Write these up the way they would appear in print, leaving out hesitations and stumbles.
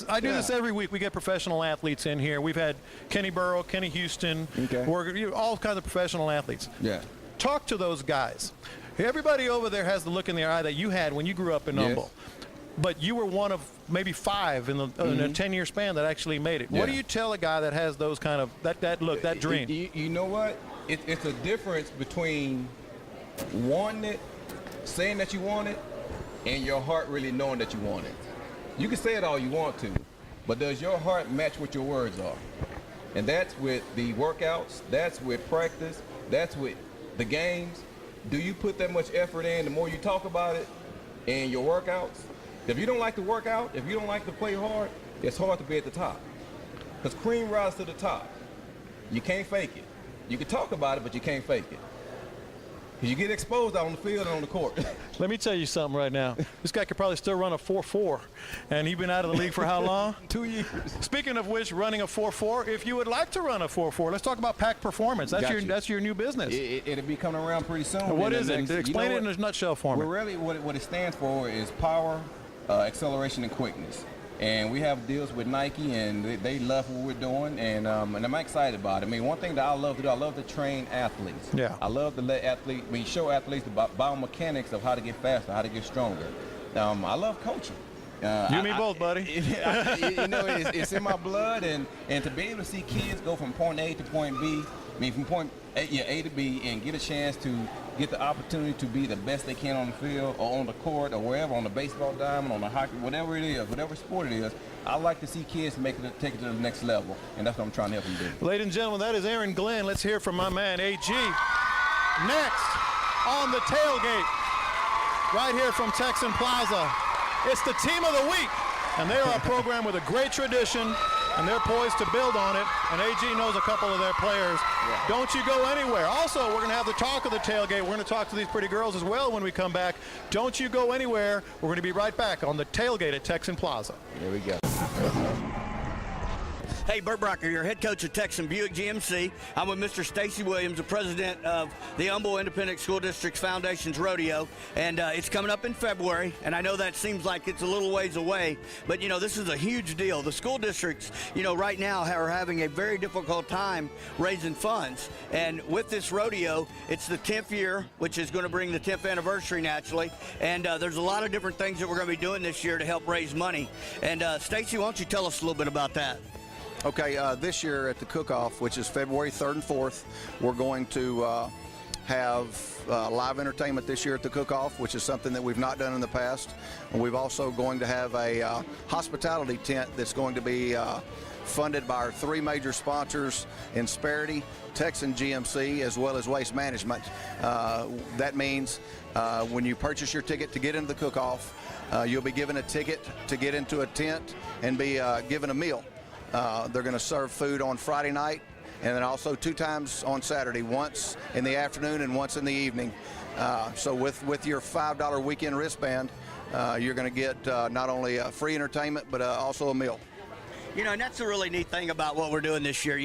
I do this every week. We get professional athletes in here. We've had Kenny Burrow, Kenny Houston, all kinds of professional athletes. Yeah. Talk to those guys. Everybody over there has the look in their eye that you had when you grew up in Humble. But you were one of maybe 5 in a 10-year span that actually made it. What do you tell a guy that has those kind of, that look, that dream? You know what? It's a difference between wanting it, saying that you want it, and your heart really knowing that you want it. You can say it all you want to, but does your heart match what your words are? And that's with the workouts, that's with practice, that's with the games. Do you put that much effort in the more you talk about it in your workouts? If you don't like to work out, if you don't like to play hard, it's hard to be at the top. Because cream rises to the top. You can't fake it. You can talk about it, but you can't fake it. Because you get exposed out on the field and on the court. Let me tell you something right now. This guy could probably still run a 4.4. And he's been out of the league for how long? 2 years. Speaking of which, running a 4.4, if you would like to run a 4.4, let's talk about Pack Performance. That's your new business. It'll be coming around pretty soon. What is it? Explain it in a nutshell for me. Well, really, what it stands for is power, acceleration, and quickness. And we have deals with Nike, and they love what we're doing, and I'm excited about it. I mean, one thing that I love to do, I love to train athletes. Yeah. I love to let show athletes the biomechanics of how to get faster, how to get stronger. I love coaching. You and me both, buddy. It's in my blood, and to be able to see kids go from point A to point B, from point A to B, and get a chance to get the opportunity to be the best they can on the field or on the court or wherever, on the baseball diamond, on the hockey, whatever it is, whatever sport it is. I like to see kids take it to the next level, and that's what I'm trying to help them do. Ladies and gentlemen, that is Aaron Glenn. Let's hear from my man, AG. Next on the tailgate, right here from Texan Plaza, it's the Team of the Week, and they are a program with a great tradition, and they're poised to build on it, and AG knows a couple of their players. Yeah. Don't you go anywhere. Also, we're going to have the talk of the tailgate. We're going to talk to these pretty girls as well when we come back. Don't you go anywhere. We're going to be right back on the tailgate at Texan Plaza. Here we go. Hey, Bert Brocker, your head coach of Texan Buick GMC. I'm with Mr. Stacy Williams, the president of the Humble Independent School Districts Foundation's Rodeo, and it's coming up in February, and I know that seems like it's a little ways away, but, this is a huge deal. The school districts, right now are having a very difficult time raising funds, and with this rodeo, it's the 10th year, which is going to bring the 10th anniversary naturally, and there's a lot of different things that we're going to be doing this year to help raise money. And Stacy, why don't you tell us a little bit about that? Okay, this year at the cook-off, which is February 3rd and 4th, we're going to have live entertainment this year at the cook-off, which is something that we've not done in the past. And we're also going to have a hospitality tent that's going to be funded by our 3 major sponsors, Insperity, Texan GMC, as well as Waste Management. That means when you purchase your ticket to get into the cook-off, you'll be given a ticket to get into a tent and be given a meal. They're going to serve food on Friday night, and then also 2 times on Saturday, once in the afternoon and once in the evening. So with your $5 weekend wristband, you're going to get not only free entertainment, but also a meal. And that's a really neat thing about what we're doing this year.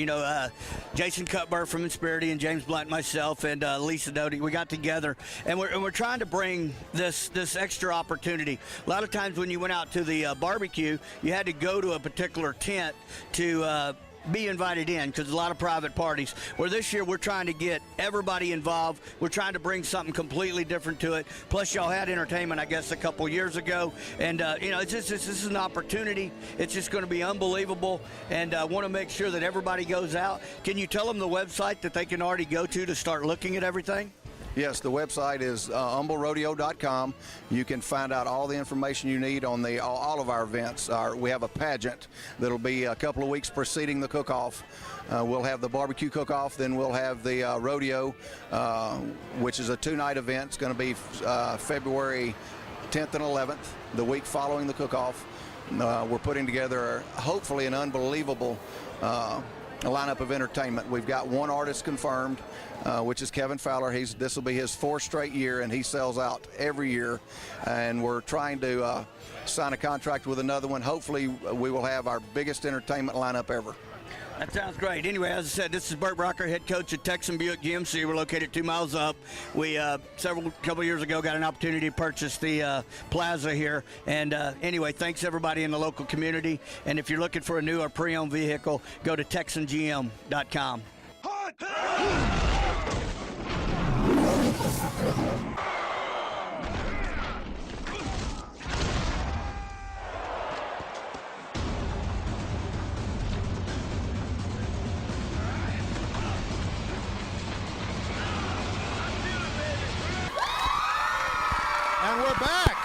Jason Cuthbert from Insperity and James Blunt, myself, and Lisa Doty, we got together, and we're trying to bring this extra opportunity. A lot of times when you went out to the barbecue, you had to go to a particular tent to be invited in, because a lot of private parties. Where this year we're trying to get everybody involved. We're trying to bring something completely different to it. Plus, y'all had entertainment, I guess, a couple years ago, and this is an opportunity. It's just going to be unbelievable, and I want to make sure that everybody goes out. Can you tell them the website that they can already go to start looking at everything? Yes, the website is humblerodeo.com. You can find out all the information you need on all of our events. We have a pageant that'll be a couple of weeks preceding the cook-off. We'll have the barbecue cook-off, then we'll have the rodeo, which is a 2-night event. It's going to be February 10th and 11th, the week following the cook-off. We're putting together, hopefully, an unbelievable lineup of entertainment. We've got 1 artist confirmed, which is Kevin Fowler. This will be his 4th straight year, and he sells out every year. And we're trying to sign a contract with another one. Hopefully, we will have our biggest entertainment lineup ever. That sounds great. Anyway, as I said, this is Bert Brocker, head coach at Texan Buick GMC. We're located 2 miles up. We, couple years ago, got an opportunity to purchase the Plaza here. And anyway, thanks everybody in the local community. And if you're looking for a new or pre-owned vehicle, go to TexanGM.com. And we're back.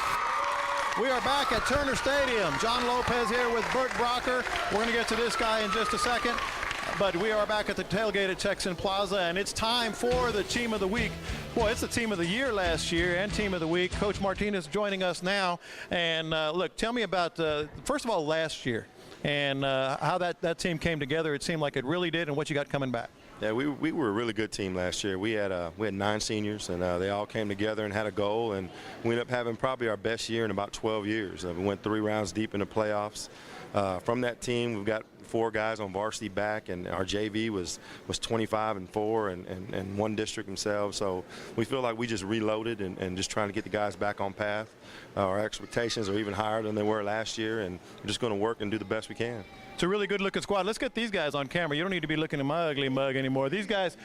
We are back at Turner Stadium. John Lopez here with Bert Brocker. We're going to get to this guy in just a second. But we are back at the tailgate at Texan Plaza, and it's time for the Team of the Week. Boy, it's the Team of the Year last year and Team of the Week. Coach Martinez joining us now. And look, tell me about, first of all, last year and how that team came together. It seemed like it really did, and what you got coming back. Yeah, we were a really good team last year. We had 9 seniors, and they all came together and had a goal, and we ended up having probably our best year in about 12 years. We went 3 rounds deep in the playoffs. From that team, we've got 4 guys on varsity back, and our JV was 25-4 and one district themselves. So we feel like we just reloaded and just trying to get the guys back on path. Our expectations are even higher than they were last year, and we're just going to work and do the best we can. It's a really good-looking squad. Let's get these guys on camera. You don't need to be looking at my ugly mug anymore. These guys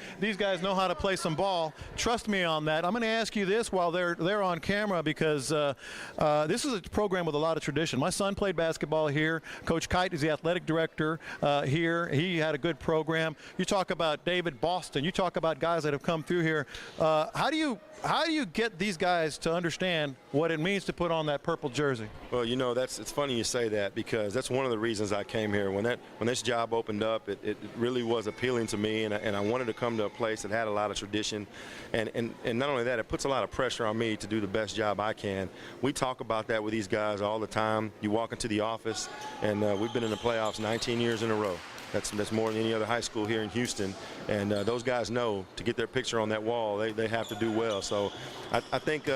know how to play some ball. Trust me on that. I'm going to ask you this while they're on camera, because this is a program with a lot of tradition. My son played basketball here. Coach Kite is the athletic director here. He had a good program. You talk about David Boston. You talk about guys that have come through here. How do you get these guys to understand what it means to put on that purple jersey? Well, you know, it's funny you say that, because that's one of the reasons I came here. When this job opened up, it really was appealing to me, and I wanted to come to a place that had a lot of tradition. And not only that, it puts a lot of pressure on me to do the best job I can. We talk about that with these guys all the time. You walk into the office, and we've been in the playoffs 19 years in a row. That's more than any other high school here in Houston, and those guys know to get their picture on that wall, they have to do well. So I think,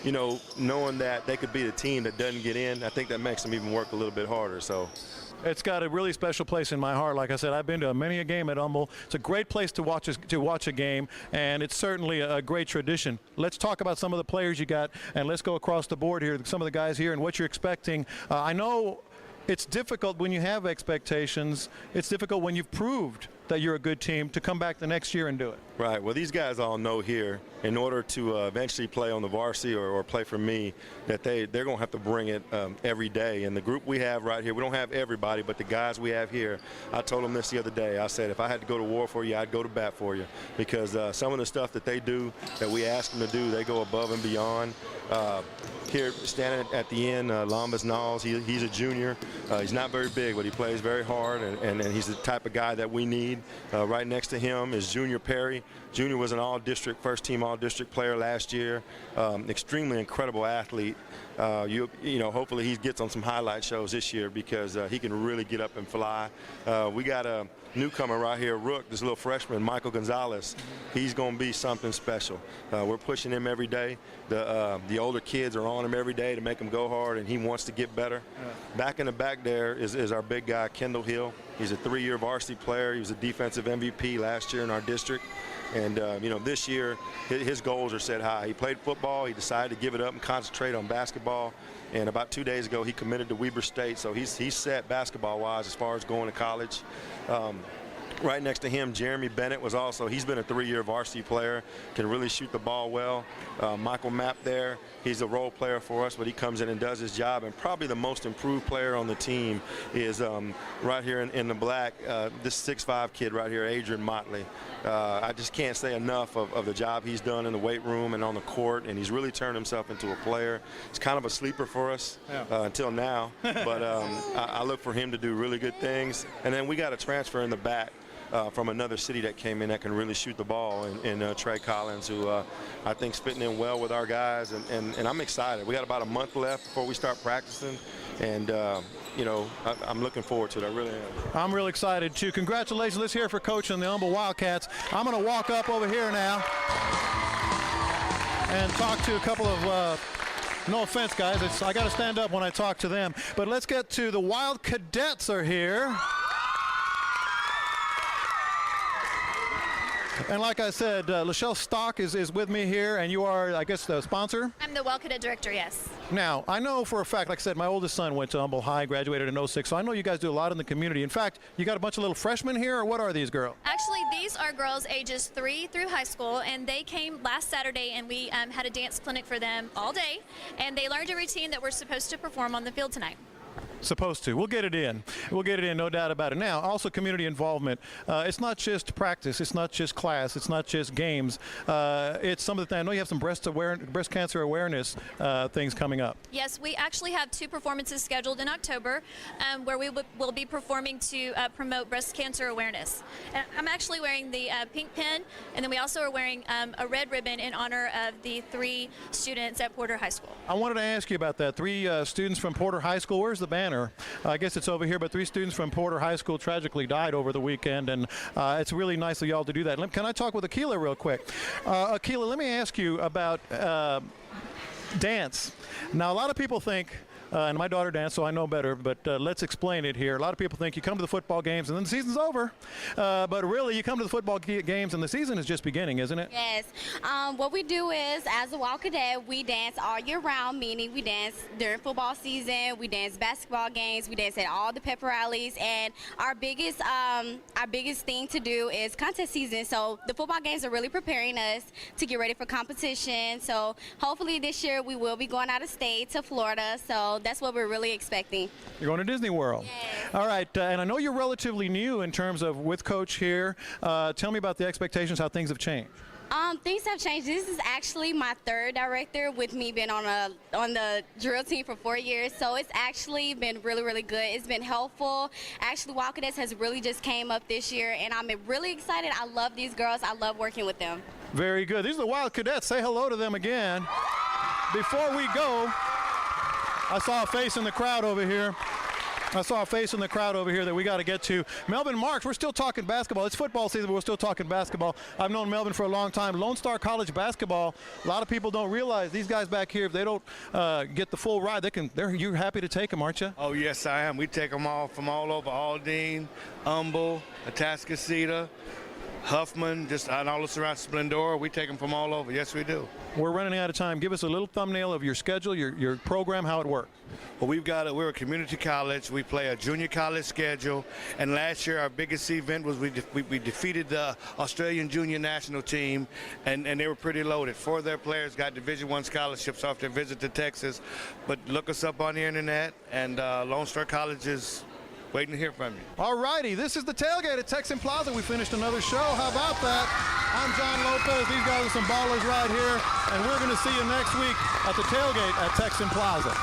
you know, knowing that they could be the team that doesn't get in, I think that makes them even work a little bit harder. So it's got a really special place in my heart. Like I said, I've been to many a game at Humble. It's a great place to watch a game, and it's certainly a great tradition. Let's talk about some of the players you got, and let's go across the board here, some of the guys here and what you're expecting. I know it's difficult when you have expectations. It's difficult when you've proved that you're a good team to come back the next year and do it. Right. Well, these guys all know here, in order to eventually play on the varsity or play for me, that they're going to have to bring it every day. And the group we have right here, we don't have everybody, but the guys we have here, I told them this the other day. I said, if I had to go to war for you, I'd go to bat for you, because some of the stuff that they do, that we ask them to do, they go above and beyond. Here, standing at the end, Lambas Knowles, he's a junior. He's not very big, but he plays very hard, and he's the type of guy that we need. Right next to him is Junior Perry. Junior was an all-district, first-team all-district player last year. Extremely incredible athlete. You know, hopefully he gets on some highlight shows this year, because he can really get up and fly. We got a newcomer right here, Rook, this little freshman, Michael Gonzalez. He's going to be something special. We're pushing him every day. The older kids are on him every day to make him go hard, and he wants to get better. Back in the back there is our big guy, Kendall Hill. He's a 3-year varsity player. He was a defensive MVP last year in our district. And, you know, this year his goals are set high. He played football. He decided to give it up and concentrate on basketball. And about 2 days ago, he committed to Weber State. So he's set basketball-wise as far as going to college. Right next to him, Jeremy Bennett he's been a 3-year varsity player, can really shoot the ball well. Michael Mapp there, he's a role player for us, but he comes in and does his job. And probably the most improved player on the team is right here in the black, this 6'5" kid right here, Adrian Motley. I just can't say enough of the job he's done in the weight room and on the court, and he's really turned himself into a player. It's kind of a sleeper for us until now, but I look for him to do really good things. And then we got a transfer in the back from another city that came in that can really shoot the ball, and Trey Collins, who I think's fitting in well with our guys, and I'm excited. We got about a month left before we start practicing, and you know, I'm looking forward to it. I really am. I'm really excited too. Congratulations. Let's hear it for Coach and the Humble Wildcats. I'm going to walk up over here now and talk to a couple of no offense, guys. I got to stand up when I talk to them. But let's get to the Wildcatdets are here. And like I said, Lachelle Stock is with me here, and you are, I guess, the sponsor? I'm the Wildcat director, yes. Now, I know for a fact, like I said, my oldest son went to Humble High, graduated in '06, so I know you guys do a lot in the community. In fact, you got a bunch of little freshmen here, or what are these girls? Actually, these are girls ages 3 through high school, and they came last Saturday, and we had a dance clinic for them all day, and they learned a routine that we're supposed to perform on the field tonight. Supposed to. We'll get it in. We'll get it in, no doubt about it. Now, also community involvement. It's not just practice. It's not just class. It's not just games. It's some of the things. I know you have some breast cancer awareness things coming up. Yes, we actually have 2 performances scheduled in October where we will be performing to promote breast cancer awareness. And I'm actually wearing the pink pin, and then we also are wearing a red ribbon in honor of the 3 students at Porter High School. I wanted to ask you about that. 3 students from Porter High School. Where's the banner? I guess it's over here, but 3 students from Porter High School tragically died over the weekend, and it's really nice of y'all to do that. Can I talk with Akila real quick? Akila, let me ask you about dance. Now, a lot of people think, and my daughter danced, so I know better, but let's explain it here. A lot of people think you come to the football games and then the season's over, but really you come to the football games and the season is just beginning, isn't it? Yes. What we do is, as a Wild Cadet, we dance all year round, meaning we dance during football season, we dance basketball games, we dance at all the pep rallies, and our biggest thing to do is contest season. So the football games are really preparing us to get ready for competition. So hopefully this year we will be going out of state to Florida. So that's what we're really expecting. You're going to Disney World. Yes. All right, and I know you're relatively new in terms of with Coach here. Tell me about the expectations, how things have changed. Things have changed. This is actually my 3rd director, with me being on the drill team for 4 years. So it's actually been really, really good. It's been helpful. Actually, Wildcats has really just came up this year, and I'm really excited. I love these girls. I love working with them. Very good. These are the Wildcats. Say hello to them again. Before we go, I saw a face in the crowd over here. That we got to get to. Melvin Marks, we're still talking basketball. It's football season, but we're still talking basketball. I've known Melvin for a long time. Lone Star College basketball, a lot of people don't realize these guys back here, if they don't get the full ride, you're happy to take them, aren't you? Oh, yes, I am. We take them all from all over, Aldine, Humble, Atascocita, Huffman, just and all the surrounding Splendora. We take them from all over. Yes, we do. We're running out of time. Give us a little thumbnail of your schedule, your program, how it works. Well, we're a community college. We play a junior college schedule, and last year our biggest event was we defeated the Australian junior national team, and they were pretty loaded. 4 of their players got Division I scholarships off their visit to Texas. But look us up on the internet, and Lone Star College is waiting to hear from you. All righty, this is the Tailgate at Texan Plaza. We finished another show. How about that? I'm John Lopez. These guys are some ballers right here, and we're going to see you next week at the Tailgate at Texan Plaza.